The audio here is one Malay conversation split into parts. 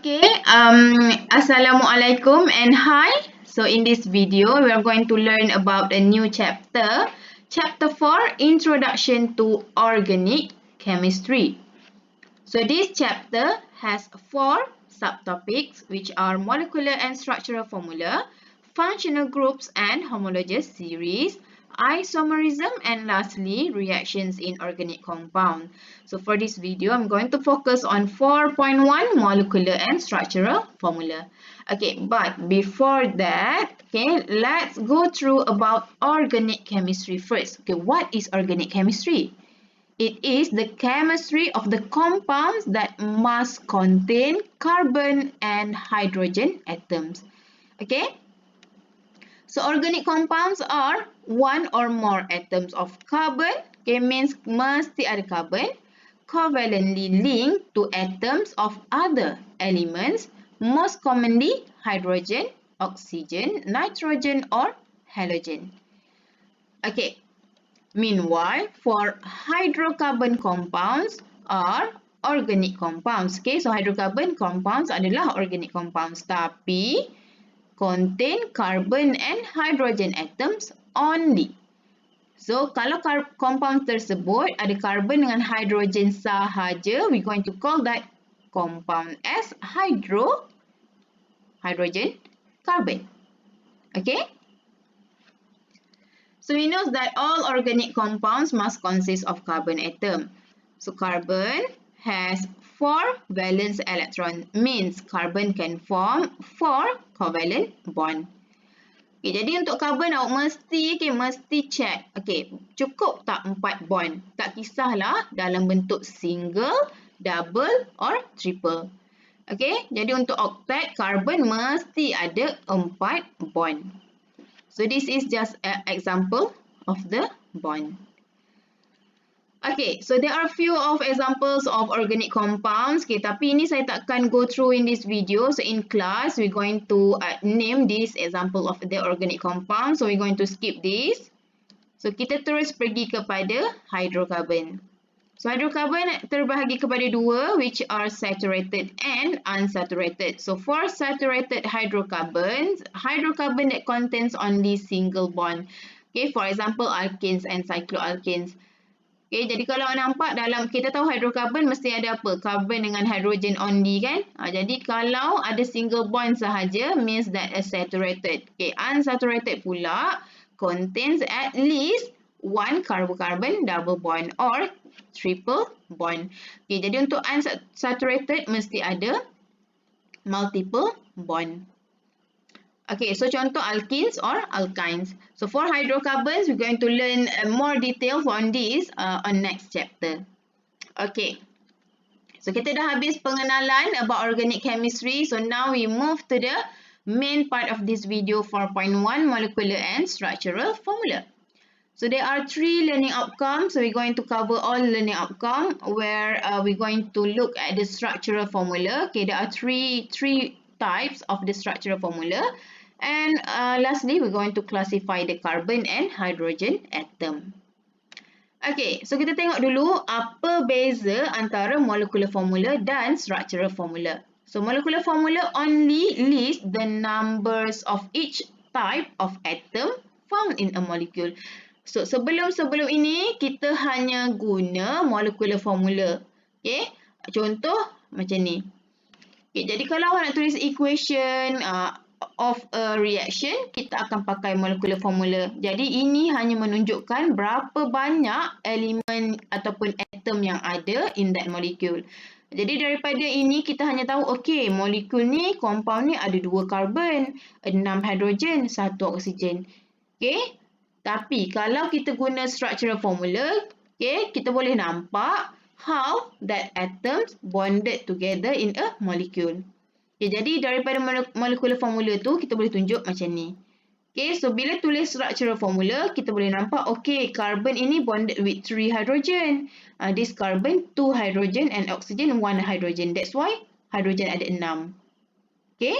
Okay, Assalamualaikum and hi. So in this video, we are going to learn about a new chapter. Chapter 4, Introduction to Organic Chemistry. So this chapter has 4 subtopics which are molecular and structural formula, functional groups and homologous series, isomerism, and lastly, reactions in organic compound. So for this video, I'm going to focus on 4.1 molecular and structural formula. Okay, but before that, okay, let's go through about organic chemistry first. Okay, what is organic chemistry? It is the chemistry of the compounds that must contain carbon and hydrogen atoms. Okay? So organic compounds are one or more atoms of carbon. Okay, means mesti ada carbon. Covalently linked to atoms of other elements, most commonly hydrogen, oxygen, nitrogen or halogen. Okay. Meanwhile, for hydrocarbon compounds are organic compounds. Okay, so hydrocarbon compounds adalah organic compounds tapi contain carbon and hydrogen atoms only. So, kalau compound tersebut ada carbon dengan hydrogen sahaja, we're going to call that compound as hydrogen carbon. Okay? So we know that all organic compounds must consist of carbon atom. So carbon has 4 valence electron, means carbon can form 4 covalent bond. Okay, jadi untuk carbon awak mesti check. Okay, cukup tak 4 bond? Tak kisahlah dalam bentuk single, double or triple. Okay, jadi untuk octet carbon mesti ada 4 bond. So this is just an example of the bond. Okay, so there are few of examples of organic compounds. Okay, tapi ini saya takkan go through in this video. So in class, we're going to name this example of the organic compound. So we're going to skip this. So kita terus pergi kepada hydrocarbon. So hydrocarbon terbahagi kepada 2, which are saturated and unsaturated. So for saturated hydrocarbons, hydrocarbon that contains only single bond. Okay, for example, alkenes and cycloalkenes. Okay, jadi kalau nampak dalam, kita tahu hydrocarbon mesti ada apa? Carbon dengan hydrogen only kan? Jadi kalau ada single bond sahaja, means that is saturated. Okay, unsaturated pula contains at least 1 carbon-carbon double bond or triple bond. Okay, jadi untuk unsaturated mesti ada multiple bond. Okay, so contoh alkenes or alkynes. So for hydrocarbons, we're going to learn more details on this on next chapter. Okay, so kita dah habis pengenalan about organic chemistry. So now we move to the main part of this video, 4.1 molecular and structural formula. So there are 3 learning outcomes. So we're going to cover all learning outcome where we're going to look at the structural formula. Okay, there are three types of the structural formula. And lastly, we're going to classify the carbon and hydrogen atom. Okay, so kita tengok dulu apa beza antara molecular formula dan structural formula. So molecular formula only list the numbers of each type of atom found in a molecule. So, sebelum ini, kita hanya guna molecular formula. Okay? Contoh macam ni. Okay, jadi kalau awak nak tulis equation of a reaction, kita akan pakai molecular formula. Jadi, ini hanya menunjukkan berapa banyak elemen ataupun atom yang ada in that molecule. Jadi, daripada ini, kita hanya tahu, okay, molekul ni, compound ni ada 2 carbon, 6 hydrogen, 1 oksigen. Okay? Tapi kalau kita guna structural formula, okay, kita boleh nampak how that atoms bonded together in a molecule. Okay, jadi daripada molecular formula tu, kita boleh tunjuk macam ni. Okay, so bila tulis structural formula, kita boleh nampak, okay, carbon ini bonded with 3 hydrogen. This carbon, 2 hydrogen and oxygen, 1 hydrogen. That's why hydrogen ada 6. Okay.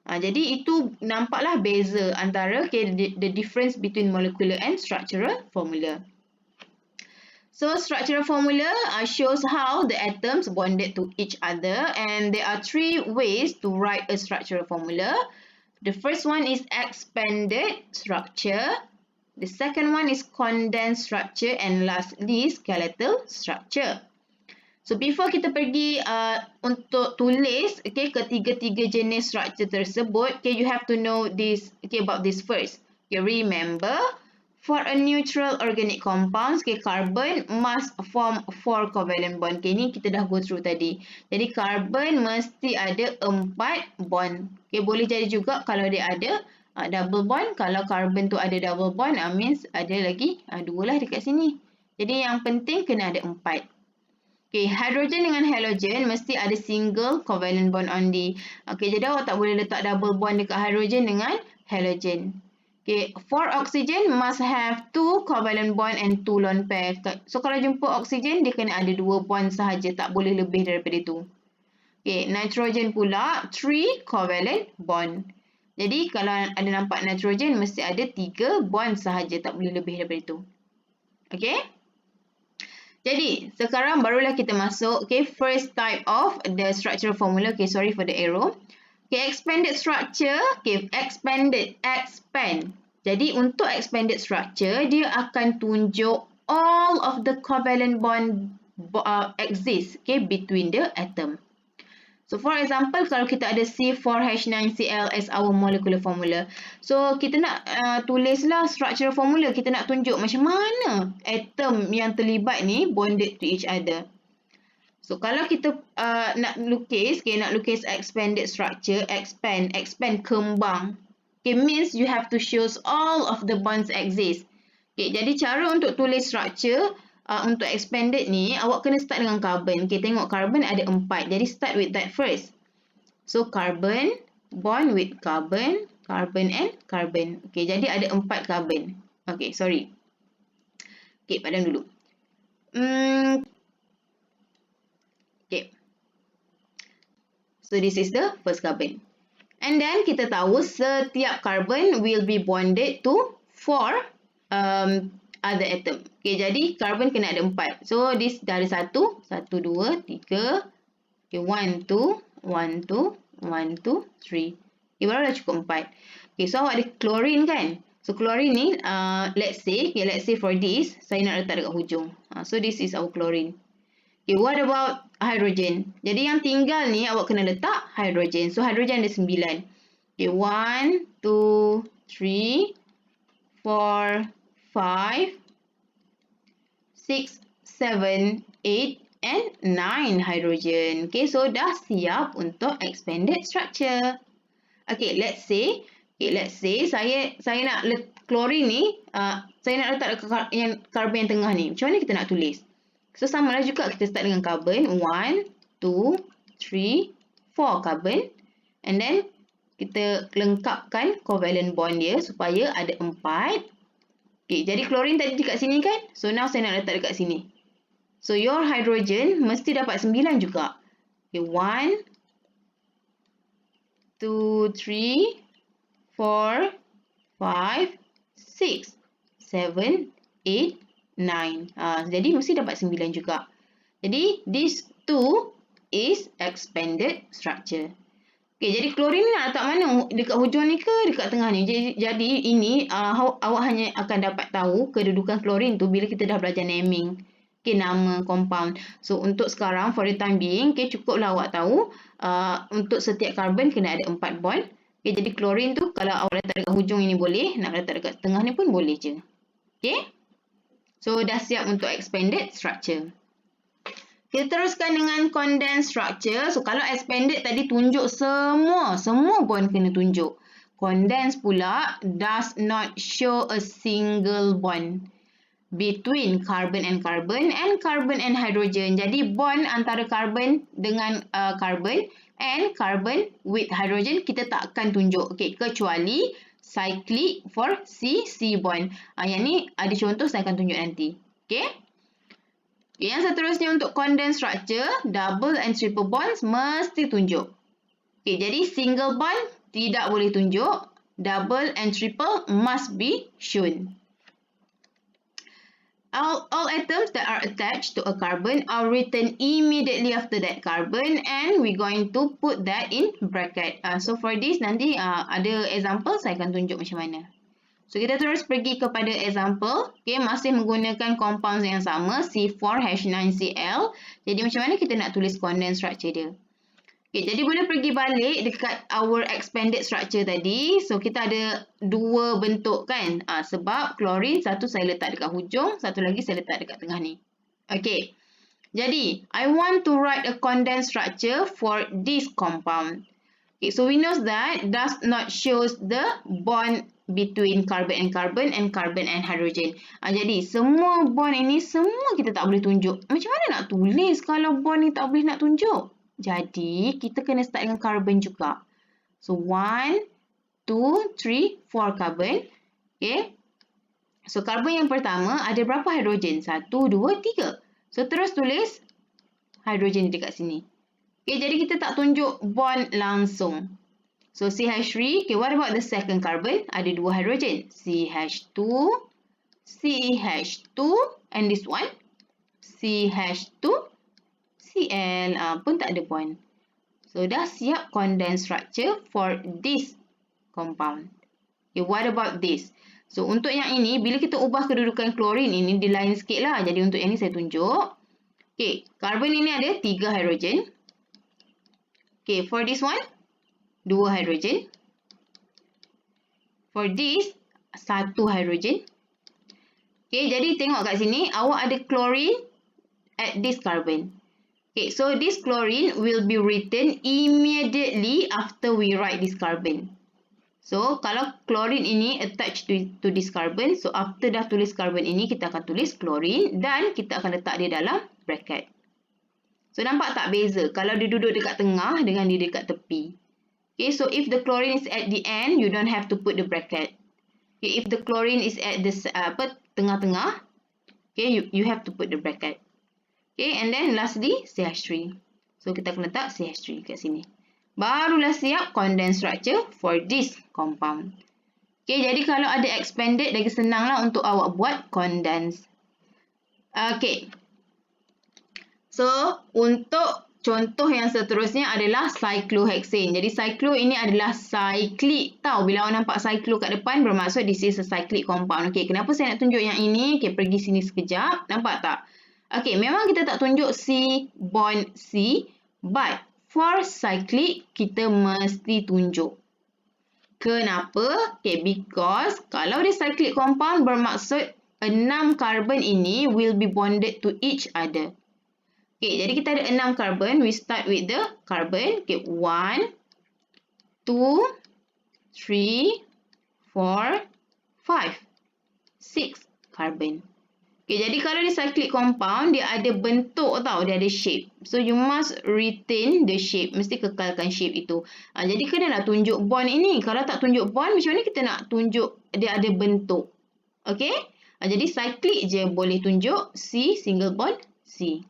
Jadi itu nampaklah beza antara the difference between molecular and structural formula. So structural formula shows how the atoms bonded to each other, and there are three ways to write a structural formula. The first one is expanded structure. The second one is condensed structure, and lastly skeletal structure. So before kita pergi untuk tulis ketiga-tiga jenis structure tersebut, you have to know this about this first. Remember, for a neutral organic compounds, carbon must form 4 covalent bond. Ni kita dah go through tadi. Jadi carbon mesti ada 4 bond. Boleh jadi juga kalau dia ada double bond. Kalau carbon tu ada double bond, means ada lagi 2 lah dekat sini. Jadi yang penting kena ada 4. Hydrogen dengan halogen mesti ada single covalent bond only. Jadi awak tak boleh letak double bond dekat hydrogen dengan halogen. For oxygen must have 2 covalent bond and 2 lone pair. So kalau jumpa oxygen, dia kena ada 2 bond sahaja, tak boleh lebih daripada itu. Nitrogen pula 3 covalent bond. Jadi kalau ada nampak nitrogen, mesti ada 3 bond sahaja, tak boleh lebih daripada itu. Jadi, sekarang barulah kita masuk first type of the structural formula. Sorry for the arrow. Expanded structure, expand. Jadi, untuk expanded structure, dia akan tunjuk all of the covalent bond exist between the atom. So, for example, kalau kita ada C4H9Cl as our molecular formula. So, kita nak tulislah structural formula. Kita nak tunjuk macam mana atom yang terlibat ni bonded to each other. So, kalau kita nak lukis expanded structure, expand kembang. Means you have to show all of the bonds exist. Jadi, cara untuk tulis structure, untuk expanded ni, awak kena start dengan carbon. Tengok carbon ada 4. Jadi start with that first. So carbon, bond with carbon, carbon and carbon. Jadi ada 4 carbon. Sorry. Padam dulu. So this is the first carbon. And then kita tahu setiap carbon will be bonded to 4 other atom. Jadi carbon kena ada 4. So this dah ada 1, 2, 3. 1, 2, 1, 2, 1, 2, 3. Baru dah cukup 4. So awak ada chlorine kan? So chlorine ni, let's say for this, saya nak letak dekat hujung. So this is our chlorine. What about hydrogen? Jadi yang tinggal ni awak kena letak hydrogen. So hydrogen ada 9. 1, 2, 3, 4, 5, 6, 7, 8 and 9 hydrogen. So dah siap untuk expanded structure. Let's say saya nak chlorine ni, saya nak letak yang carbon yang tengah ni. Macam mana kita nak tulis? So samalah juga, kita start dengan carbon. 1, 2, 3, 4 carbon. And then kita lengkapkan covalent bond dia supaya ada 4. Jadi chlorine tadi dekat sini kan? So now saya nak letak dekat sini. So your hydrogen mesti dapat 9 juga. 1, 2, 3, 4, 5, 6, 7, 8, 9. Jadi mesti dapat 9 juga. Jadi this 2 is expanded structure. Jadi chlorine ni nak letak mana? Dekat hujung ni ke dekat tengah ni? Jadi ini awak hanya akan dapat tahu kedudukan chlorine tu bila kita dah belajar naming. Nama compound. So untuk sekarang, for the time being, cukuplah awak tahu untuk setiap carbon kena ada 4 bond. Jadi chlorine tu kalau awak letak dekat hujung ini boleh, nak letak dekat tengah ni pun boleh je. So dah siap untuk expanded structure. Kita teruskan dengan condensed structure. So kalau expanded tadi tunjuk semua bond kena tunjuk. Condensed pula does not show a single bond between carbon and carbon and hydrogen. Jadi bond antara carbon dengan carbon and carbon with hydrogen kita tak akan tunjuk. Kecuali cyclic for C bond. Yang ni ada contoh saya akan tunjuk nanti. Yang seterusnya untuk condensed structure, double and triple bonds mesti tunjuk. Jadi single bond tidak boleh tunjuk, double and triple must be shown. All atoms that are attached to a carbon are written immediately after that carbon, and we're going to put that in bracket. So for this nanti ada example saya akan tunjuk macam mana. So kita terus pergi kepada example. Okay, masih menggunakan compounds yang sama, C4H9Cl. Jadi macam mana kita nak tulis condensed structure dia? Okay, jadi boleh pergi balik dekat our expanded structure tadi. So, kita ada dua bentuk kan. Sebab klorin satu saya letak dekat hujung, satu lagi saya letak dekat tengah ni. Okay, jadi I want to write a condensed structure for this compound. Okay, so we know that does not shows the bond between carbon and carbon and hydrogen. Jadi, semua bond ini semua kita tak boleh tunjuk. Macam mana nak tulis kalau bond ni tak boleh nak tunjuk? Jadi, kita kena start dengan carbon juga. So, 1, 2, 3, 4 carbon. Okay. So, carbon yang pertama ada berapa hidrogen? 1, 2, 3. So, terus tulis hidrogen dekat sini. Okay, jadi kita tak tunjuk bond langsung. So, CH3. Okay, what about the second carbon? Ada 2 hidrogen. CH2, CH2, and this one, CH2, Cl pun tak ada bond. So, dah siap condensed structure for this compound. Okay, what about this? So, untuk yang ini, bila kita ubah kedudukan klorin ini, dia lain sikit lah. Jadi, untuk yang ini saya tunjuk. Okay, carbon ini ada 3 hidrogen. Okay, for this one, 2 hidrogen. For this, 1 hidrogen. Okay, jadi tengok kat sini, awak ada klorin at this carbon. Okay, so this chlorine will be written immediately after we write this carbon. So, kalau chlorine ini attached to this carbon, so after dah tulis carbon ini, kita akan tulis chlorine dan kita akan letak dia dalam bracket. So, nampak tak beza kalau dia duduk dekat tengah dengan dia dekat tepi. Okay, so if the chlorine is at the end, you don't have to put the bracket. Okay, if the chlorine is at the tengah-tengah, okay, you have to put the bracket. Okay, and then lastly, CH3. So, kita akan letak CH3 kat sini. Barulah siap condensed structure for this compound. Okay, jadi kalau ada expanded, lagi senanglah untuk awak buat condensed. Okay. So, untuk contoh yang seterusnya adalah cyclohexane. Jadi, cyclo ini adalah cyclic. Tahu, bila awak nampak cyclo kat depan, bermaksud this is a cyclic compound. Okay, kenapa saya nak tunjuk yang ini? Okay, pergi sini sekejap. Nampak tak? Okay, memang kita tak tunjuk C bond C, but for cyclic, kita mesti tunjuk. Kenapa? Okay, because kalau dia cyclic compound, bermaksud 6 carbon ini will be bonded to each other. Okay, jadi kita ada 6 carbon. We start with the carbon. Okay, 1, 2, 3, 4, 5, 6 carbon. Okay, jadi kalau dia cyclic compound, dia ada bentuk tau, dia ada shape. So, you must retain the shape. Mesti kekalkan shape itu. Jadi, kena nak tunjuk bond ini. Kalau tak tunjuk bond, macam mana kita nak tunjuk dia ada bentuk? Okay? Jadi, cyclic je boleh tunjuk C, single bond C.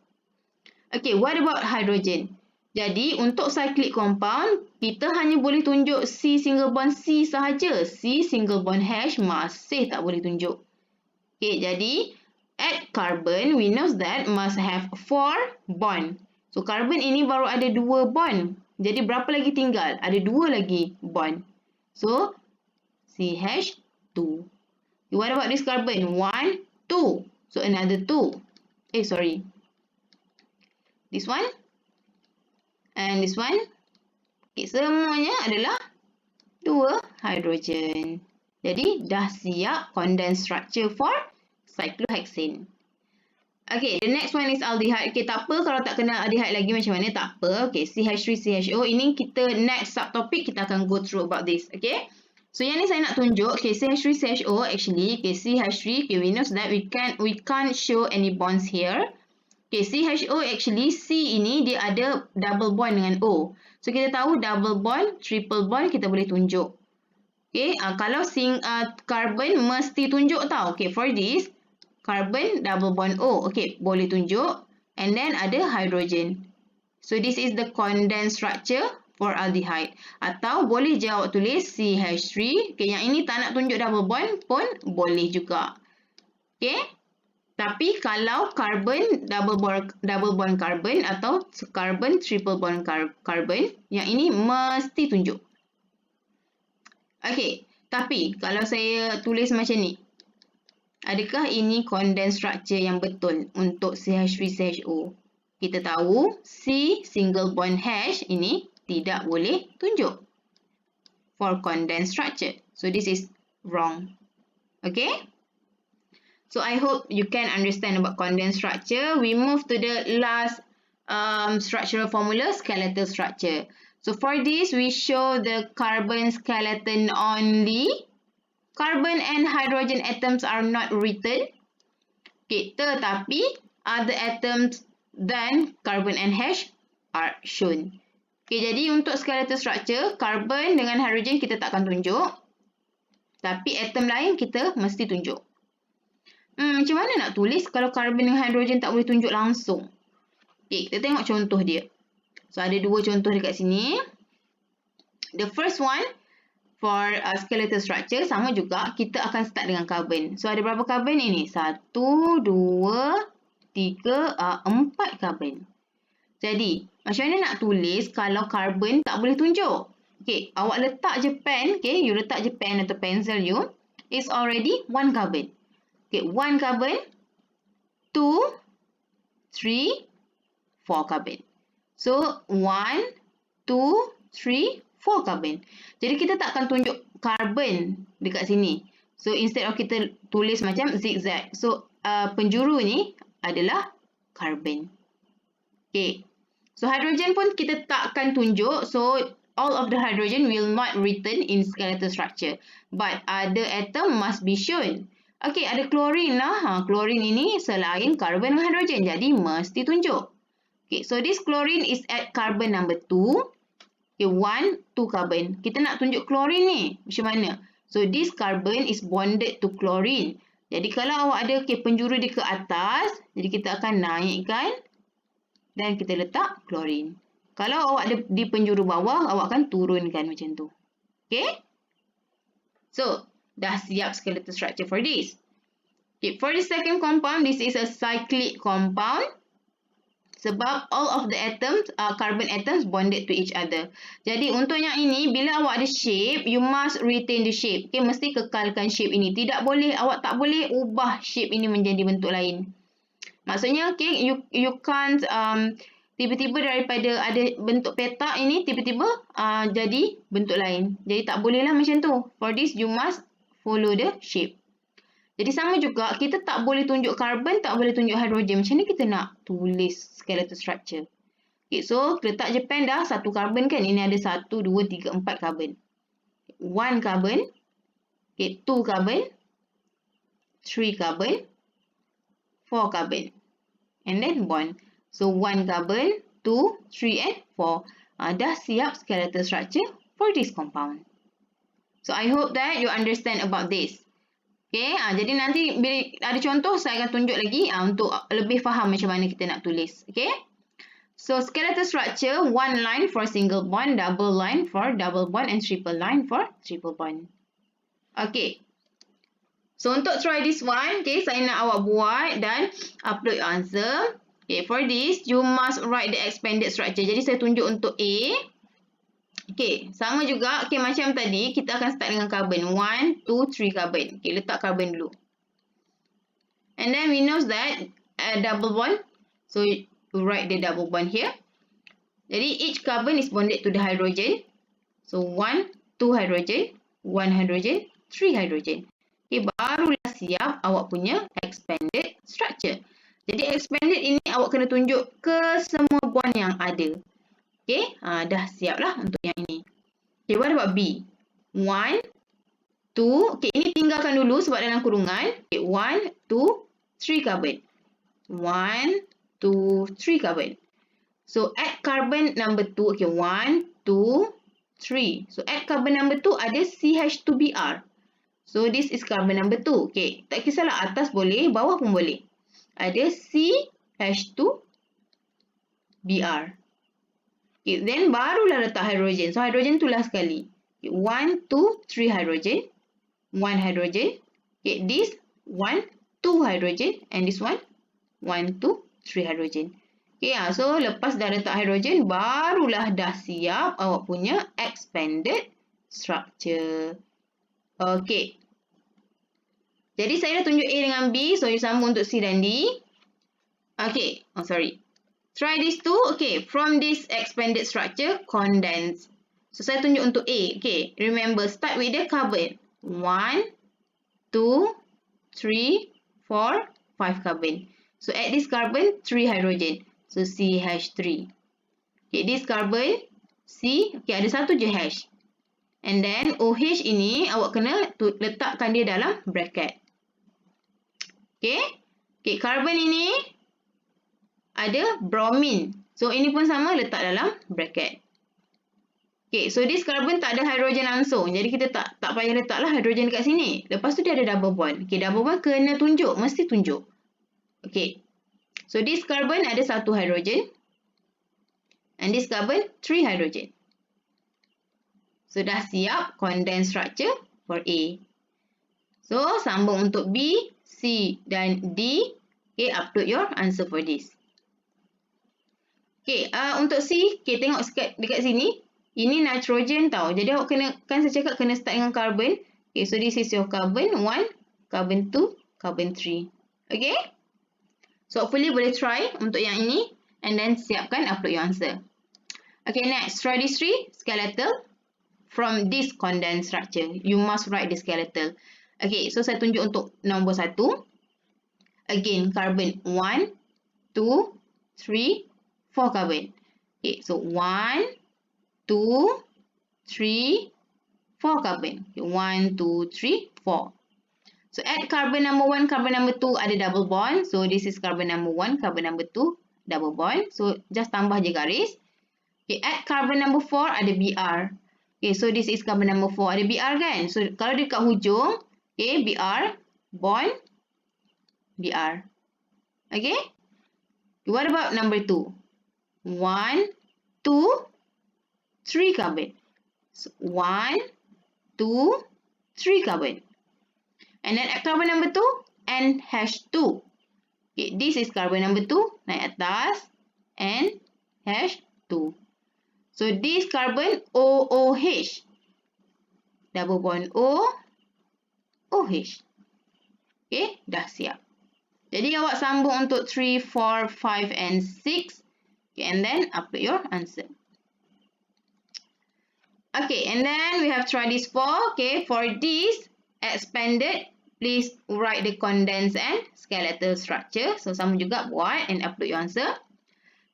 Okay, what about hydrogen? Jadi, untuk cyclic compound, kita hanya boleh tunjuk C, single bond C sahaja. C, single bond H masih tak boleh tunjuk. Okay, jadi at carbon, we know that must have 4 bond. So, carbon ini baru ada 2 bond. Jadi, berapa lagi tinggal? Ada 2 lagi bond. So, CH2. What about this carbon? 1, 2. So, another 2. Sorry. This one. And this one. Okay, semuanya adalah 2 hydrogen. Jadi, dah siap condensed structure for cyclohexane. Okay, the next one is aldehyde. Okay, tak apa kalau tak kenal aldehyde lagi macam mana, tak apa. Okay, CH3CHO. Ini kita next subtopic kita akan go through about this. Okay. So, yang ni saya nak tunjuk. Okay, CH3CHO actually. Okay, CH3. Okay, we know that we can't show any bonds here. Okay, CHO actually C ini dia ada double bond dengan O. So, kita tahu double bond, triple bond kita boleh tunjuk. Okay, kalau carbon mesti tunjuk tau. Okay, for this, carbon double bond O. Okay, boleh tunjuk. And then ada hydrogen. So, this is the condensed structure for aldehyde. Atau boleh je awak tulis CH3. Okay, yang ini tak nak tunjuk double bond pun boleh juga. Okay. Tapi kalau carbon double bond carbon atau carbon triple bond carbon, yang ini mesti tunjuk. Okey, tapi kalau saya tulis macam ni, adakah ini condensed structure yang betul untuk CH3CHO? Kita tahu C single bond H ini tidak boleh tunjuk for condensed structure. So this is wrong. Okay? So I hope you can understand about condensed structure. We move to the last structural formula, skeletal structure. So for this, we show the carbon skeleton only. Carbon and hydrogen atoms are not written. Okay, tetapi other atoms than carbon and H are shown. Okay, jadi untuk skeletal structure, carbon dengan hydrogen kita tak akan tunjuk. Tapi atom lain kita mesti tunjuk. Macam mana nak tulis kalau carbon dengan hydrogen tak boleh tunjuk langsung? Okay, kita tengok contoh dia. So, ada dua contoh dekat sini. The first one, for skeletal structure, sama juga, kita akan start dengan carbon. So, ada berapa carbon ini? 1, 2, 3, 4 carbon. Jadi, macam mana nak tulis kalau carbon tak boleh tunjuk? Okay, awak letak je pen, okay, you letak je pen atau pencil you, is already 1 carbon. Okay, 1 carbon, 2, 3, 4 carbon. So, 1, 2, 3, 4 carbon. Jadi, kita tak akan tunjuk carbon dekat sini. So, instead of kita tulis macam zigzag. So, penjuru ni adalah carbon. Okay. So, hydrogen pun kita tak akan tunjuk. So, all of the hydrogen will not written in skeletal structure. But, other atom must be shown. Okay, ada chlorine lah. Chlorine ini selain carbon dan hydrogen. Jadi, mesti tunjuk. Okay, so this chlorine is at carbon number 2. Okay, 1, 2 carbon. Kita nak tunjuk chlorine ni. Macam mana? So, this carbon is bonded to chlorine. Jadi, kalau awak ada penjuru dia ke atas, jadi kita akan naikkan dan kita letak chlorine. Kalau awak ada di penjuru bawah, awak akan turunkan macam tu. Okay? So, dah siap skeletal structure for this. Okay, for the second compound, this is a cyclic compound. Sebab all of the atoms, carbon atoms bonded to each other. Jadi, untuk yang ini, bila awak ada shape, you must retain the shape. Okay, mesti kekalkan shape ini. Tidak boleh, awak tak boleh ubah shape ini menjadi bentuk lain. Maksudnya, okay, you can't tiba-tiba daripada ada bentuk petak ini, tiba-tiba jadi bentuk lain. Jadi, tak bolehlah macam tu. For this, you must follow the shape. Jadi, sama juga, kita tak boleh tunjuk carbon, tak boleh tunjuk hydrogen. Macam mana kita nak tulis skeletal structure? Okay, so, letak je pen dah, 1 carbon kan? Ini ada 1, 2, 3, 4 carbon. 1 carbon. Okay, 2 carbon. 3 carbon. 4 carbon. And then bond. So, 1 carbon, 2, 3 and 4. Dah siap skeletal structure for this compound. So, I hope that you understand about this. Okay, jadi nanti bila ada contoh, saya akan tunjuk lagi untuk lebih faham macam mana kita nak tulis. Okay. So, skeletal structure, 1 line for single bond, double line for double bond, and triple line for triple bond. Okay. So, untuk try this one, okay, saya nak awak buat dan upload your answer. Okay, for this, you must write the expanded structure. Jadi, saya tunjuk untuk A. Okay, sama juga. Okay, macam tadi, kita akan start dengan carbon. 1, 2, 3 carbon. Okay, letak carbon dulu. And then we know that double bond. So, you write the double bond here. Jadi, each carbon is bonded to the hydrogen. So, 1, 2 hydrogen, 1 hydrogen, 3 hydrogen. Okay, barulah siap awak punya expanded structure. Jadi, expanded ini awak kena tunjuk ke semua bond yang ada. Okay, dah siap lah untuk yang ini. Okay, what about B? 1, 2, okay, ini tinggalkan dulu sebab dalam kurungan. Okay, 1, 2, 3 carbon. 1, 2, 3 carbon. So, add carbon number 2. Okay, 1, 2, 3. So, add carbon number 2 ada CH2Br. So, this is carbon number 2. Okay, tak kisahlah atas boleh, bawah pun boleh. Ada CH2Br. Okay, then barulah letak hydrogen. So, hydrogen tu last sekali. Okay, 1, 2, 3 hydrogen. 1 hydrogen. Okay, this 1, 2 hydrogen, and this one 1, 2, 3 hydrogen. Okay, so lepas dah letak hydrogen, barulah dah siap awak punya expanded structure. Okay. Jadi saya dah tunjuk A dengan B, so you sama untuk C dan D. Okay, try this two. Okay, from this expanded structure, condense. So saya tunjuk untuk A. Okay, remember start with the carbon. 1, 2, 3, 4, 5 carbon. So add this carbon, 3 hydrogen. So CH3. Okay, this carbon C, okay, ada satu je hash. And then OH ini awak kena letakkan dia dalam bracket. Okay, okay, carbon ini ada bromine. So ini pun sama, letak dalam bracket. Okay, so this carbon tak ada hydrogen langsung. Jadi kita tak payah letaklah hydrogen dekat sini. Lepas tu dia ada double bond. Okay, double bond kena tunjuk, mesti tunjuk. Okay. So this carbon ada 1 hydrogen. And this carbon 3 hydrogen. So dah siap condensed structure for A. So sambung untuk B, C dan D. Okay, upload your answer for this. Okay, untuk C, okay, tengok dekat sini. Ini nitrogen tau. Jadi awak kena, kan saya cakap kena start dengan carbon. Okay, so this is your carbon 1, carbon 2, carbon 3. Okay? So hopefully boleh try untuk yang ini. And then siapkan upload your answer. Okay, next. Try this 3. Skeletal. From this condensed structure. You must write the skeletal. Okay, so saya tunjuk untuk nombor 1. Again, carbon 1, 2, 3, 4 carbon. Okay, so 1, 2, 3, 4 carbon. Okay, 1, 2, 3, 4. So add carbon number 1, carbon number 2 ada double bond. So this is carbon number 1, carbon number 2, double bond. So just tambah je garis. Okay, add carbon number 4 ada Br. Okay, so this is carbon number 4 ada Br kan. So kalau dekat hujung, okay, Br, bond, Br. Okay. What about number 2? 1, 2, 3 carbon. So 1, 2, 3 carbon. And then at carbon number 2, NH2. Okay, this is carbon number 2, naik atas, NH2. So this carbon OOH. Double bond O, OH. Okay, dah siap. Jadi awak sambung untuk 3, 4, 5 and 6. Okay, and then upload your answer. Okay, and then we have tried this 4. Okay, for this expanded, please write the condensed and skeletal structure. So sama juga buat and upload your answer.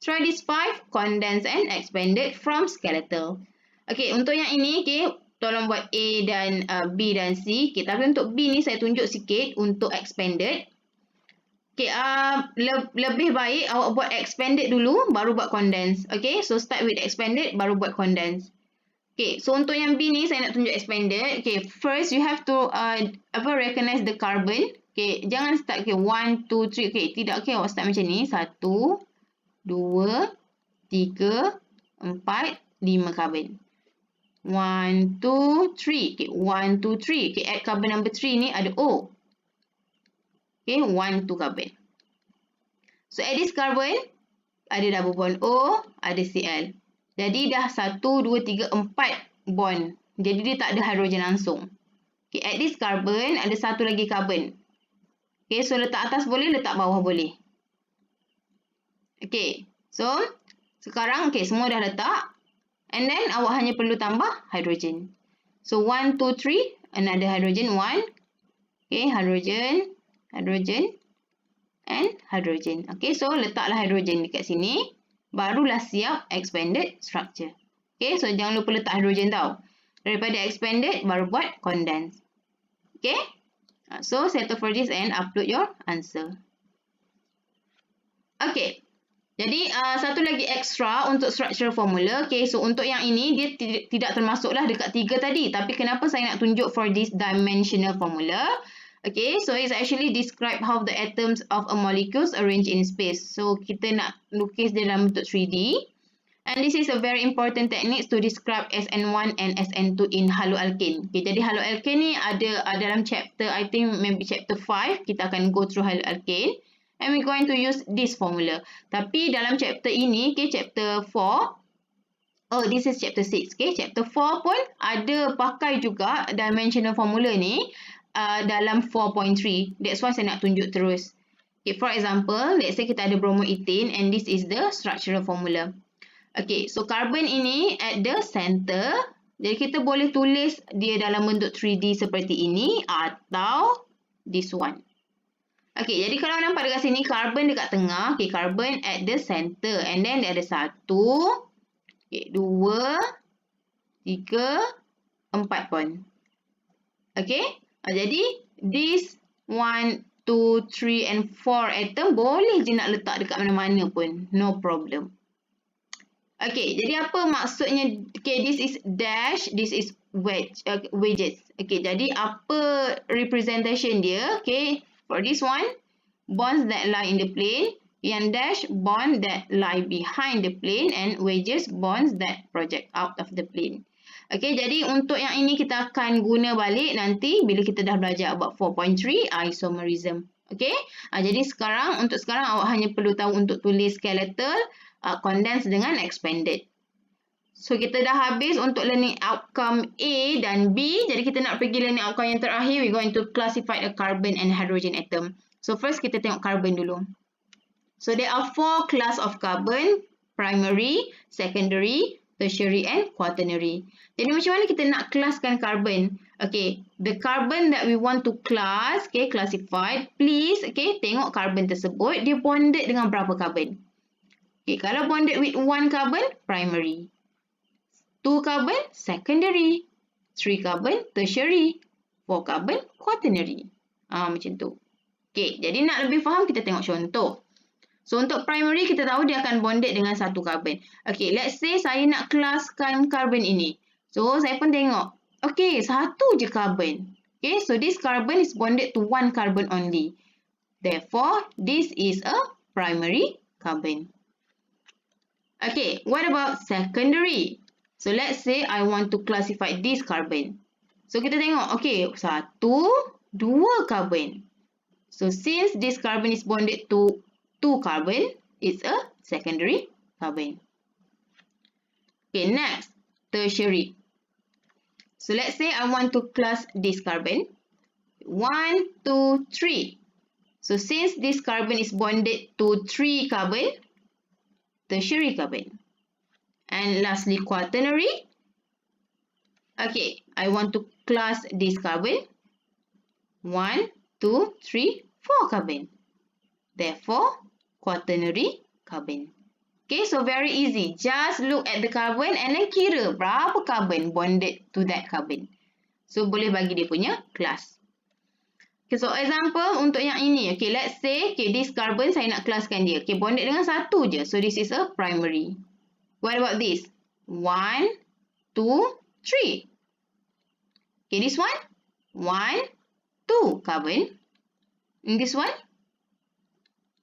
Try this 5. Condensed and expanded from skeletal. Okay, untuk yang ini, okay, tolong buat A dan B dan C. Okay, tapi untuk B ni saya tunjuk sikit untuk expanded. Okay, lebih baik awak buat expanded dulu, baru buat condensed. Okay, so start with expanded, baru buat condensed. Okay, so untuk yang B ni saya nak tunjuk expanded. Okay, first you have to recognize the carbon. Okay, jangan start, okay, 1, 2, 3. Okay, tidak, okay, awak start macam ni. 1, 2, 3, 4, 5 carbon. 1, 2, 3. Okay, 1, 2, 3. Okay, add carbon number 3 ni ada O. Okay, 1, 2 carbon. So add this carbon, ada double bond O, ada Cl. Jadi dah 1, 2, 3, 4 bond. Jadi dia tak ada hydrogen langsung. Okay, add this carbon, ada satu lagi carbon. Okay, so letak atas boleh, letak bawah boleh. Okay, so sekarang okay, semua dah letak. And then awak hanya perlu tambah hydrogen. So 1, 2, 3, another hydrogen 1. Okay, hydrogen, hydrogen, and hydrogen. Okay, so letaklah hydrogen dekat sini. Barulah siap expanded structure. Okay, so jangan lupa letak hydrogen tau. Daripada expanded, baru buat condensed. Okay, so settle for this and upload your answer. Okay, jadi satu lagi extra untuk structural formula. Okay, so untuk yang ini, dia tidak termasuklah dekat 3 tadi. Tapi kenapa saya nak tunjuk for this dimensional formula? Okay, so it's actually describe how the atoms of a molecules arrange in space. So kita nak lukis dia dalam bentuk 3D. And this is a very important technique to describe SN1 and SN2 in haloalkane. Okay, jadi haloalkane ni ada dalam chapter, I think maybe chapter 5, kita akan go through haloalkane. And we're going to use this formula. Tapi dalam chapter ini, okay, chapter 4, this is chapter 6. Okay, chapter 4 pun ada pakai juga dimensional formula ni dalam 4.3. That's why saya nak tunjuk terus. Okay, for example, let's say kita ada bromoethane and this is the structural formula. Okay, so carbon ini at the center. Jadi kita boleh tulis dia dalam bentuk 3D seperti ini atau this one. Okay, jadi kalau nampak dekat sini carbon dekat tengah. Okay, carbon at the center. And then dia ada 1, okay, 2, 3, 4 pun. Okay, jadi this 1, 2, 3 and 4 atom boleh je nak letak dekat mana-mana pun. No problem. Okay, jadi apa maksudnya? Okay, this is dash, this is wedges. Okay, jadi apa representation dia? Okay, for this one, bonds that lie in the plane. Yang dash, bond that lie behind the plane. And wedges, bonds that project out of the plane. Okay, jadi untuk yang ini kita akan guna balik nanti bila kita dah belajar about 4.3 isomerism. Okay, jadi untuk sekarang awak hanya perlu tahu untuk tulis skeletal, condensed dengan expanded. So kita dah habis untuk learning outcome A dan B. Jadi kita nak pergi learning outcome yang terakhir. We're going to classify the carbon and hydrogen atom. So first kita tengok carbon dulu. So there are 4 class of carbon: primary, secondary, tertiary and quaternary. Jadi macam mana kita nak kelaskan carbon? Okay, the carbon that we want to class, okay, classified, please, okay, tengok carbon tersebut dia bonded dengan berapa carbon. Okay, kalau bonded with 1 carbon, primary. 2 carbon, secondary. 3 carbon, tertiary. 4 carbon, quaternary. Macam tu. Okay, jadi nak lebih faham, kita tengok contoh. So, untuk primary, kita tahu dia akan bonded dengan 1 carbon. Okay, let's say saya nak kelaskan carbon ini. So, saya pun tengok. Okay, 1 je carbon. Okay, so this carbon is bonded to 1 carbon only. Therefore, this is a primary carbon. Okay, what about secondary? So, let's say I want to classify this carbon. So, kita tengok, okay, 1, 2 carbon. So, since this carbon is bonded to 2 carbon, it's a secondary carbon. Okay, next, tertiary. So, let's say I want to class this carbon. 1, 2, 3. So, since this carbon is bonded to 3 carbon, tertiary carbon. And lastly, quaternary. Okay, I want to class this carbon. 1, 2, 3, 4 carbon. Therefore, quaternary carbon. Okay, so very easy. Just look at the carbon and then kira berapa carbon bonded to that carbon. So, boleh bagi dia punya class. Okay, so example untuk yang ini. Okay, let's say, okay, this carbon saya nak kelaskan dia. Okay, bonded dengan 1 je. So, this is a primary. What about this? 1, 2, 3. Okay, this one? 1, 2 carbon. And this one?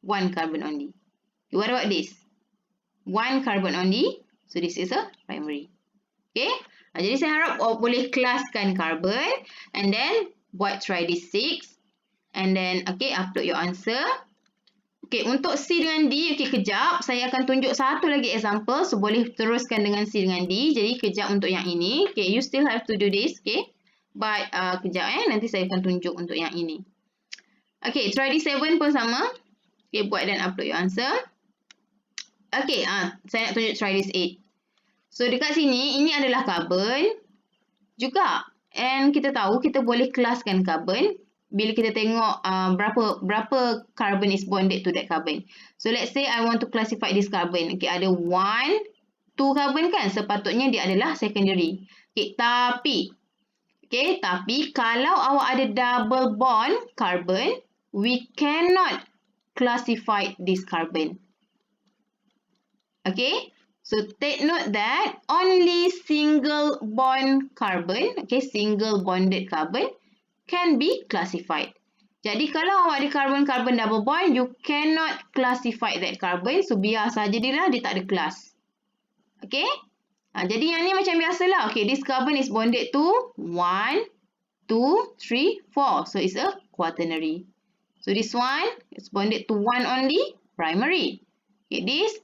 1 carbon only. Okay, what about this? 1 carbon only. So, this is a primary. Okay. Jadi, saya harap boleh kelaskan carbon. And then, buat try this 6. And then, okay, upload your answer. Okay, untuk C dengan D, okay, kejap. Saya akan tunjuk satu lagi example. So, boleh teruskan dengan C dengan D. Jadi, kejap untuk yang ini. Okay, you still have to do this. Okay. But, kejap nanti saya akan tunjuk untuk yang ini. Okay, try this 7 pun sama. Okay, buat dan upload your answer. Okay, saya nak tunjuk try this 8. So, dekat sini, ini adalah carbon juga. And kita tahu kita boleh kelaskan carbon bila kita tengok berapa carbon is bonded to that carbon. So, let's say I want to classify this carbon. Okay, ada 1, 2 carbon kan? Sepatutnya dia adalah secondary. Okay, tapi kalau awak ada double bond carbon, we cannot classify this carbon. Okay, so take note that only single bond carbon, okay, single bonded carbon can be classified. Jadi kalau awak ada carbon-carbon double bond, you cannot classify that carbon. So biar saja dia tak ada kelas. Okay. Jadi yang ni macam biasalah. Okay, this carbon is bonded to 1, 2, 3, 4. So it's a quaternary. So this one is bonded to 1 only, primary. Okay, this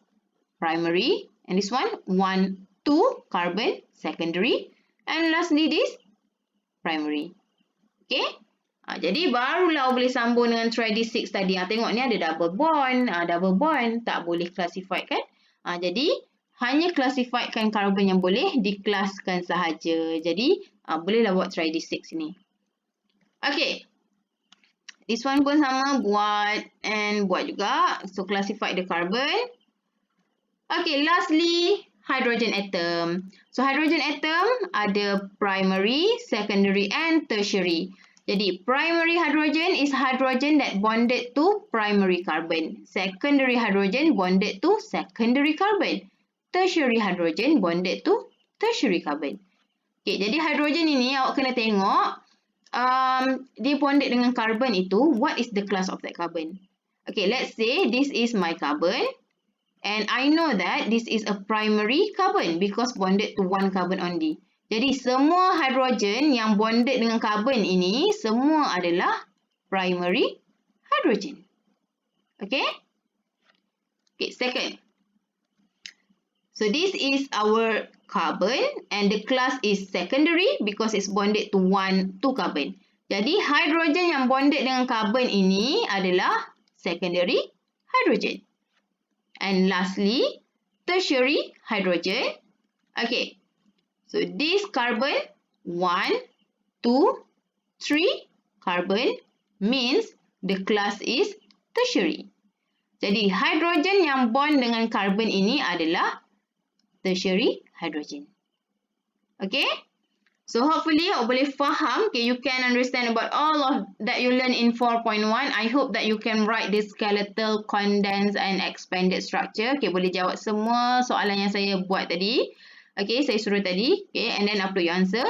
primary, and this one 1, 2 carbon, secondary, and lastly this primary. Okay. Jadi barulah boleh sambung dengan tridis 6 tadi. Tengok ni ada double bond. Double bond tak boleh classified kan. Jadi hanya classifiedkan carbon yang boleh dikelaskan sahaja. Jadi bolehlah buat tridis 6 ni. Okay. This one pun sama, buat juga. So classify the carbon. Okay, lastly hydrogen atom. So hydrogen atom ada primary, secondary and tertiary. Jadi primary hydrogen is hydrogen that bonded to primary carbon. Secondary hydrogen bonded to secondary carbon. Tertiary hydrogen bonded to tertiary carbon. Okay, jadi hydrogen ini awak kena tengok dia bonded dengan carbon itu, what is the class of that carbon? Okay, let's say this is my carbon. And I know that this is a primary carbon because bonded to one carbon only. Jadi semua hydrogen yang bonded dengan carbon ini semua adalah primary hydrogen. Okay? Okay, second. So this is our carbon and the class is secondary because it's bonded to two carbon. Jadi hydrogen yang bonded dengan carbon ini adalah secondary hydrogen. And lastly, tertiary hydrogen. Okay. So this carbon 1, 2, 3 carbon means the class is tertiary. Jadi hydrogen yang bond dengan carbon ini adalah tertiary hydrogen. Okay? So hopefully you boleh faham, okay, you can understand about all of that you learn in 4.1. I hope that you can write this skeletal, condensed and expanded structure. Okay, boleh jawab semua soalan yang saya buat tadi. Okay, saya suruh tadi. Okay, and then upload your answer.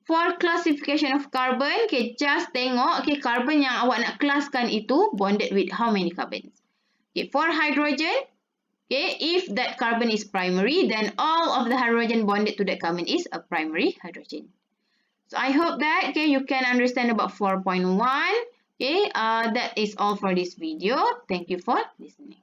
For classification of carbon, okay, just tengok, okay, carbon yang awak nak kelaskan itu bonded with how many carbons. Okay, for hydrogen, okay, if that carbon is primary, then all of the hydrogen bonded to that carbon is a primary hydrogen. So I hope that, okay, you can understand about 4.1. Okay, that is all for this video. Thank you for listening.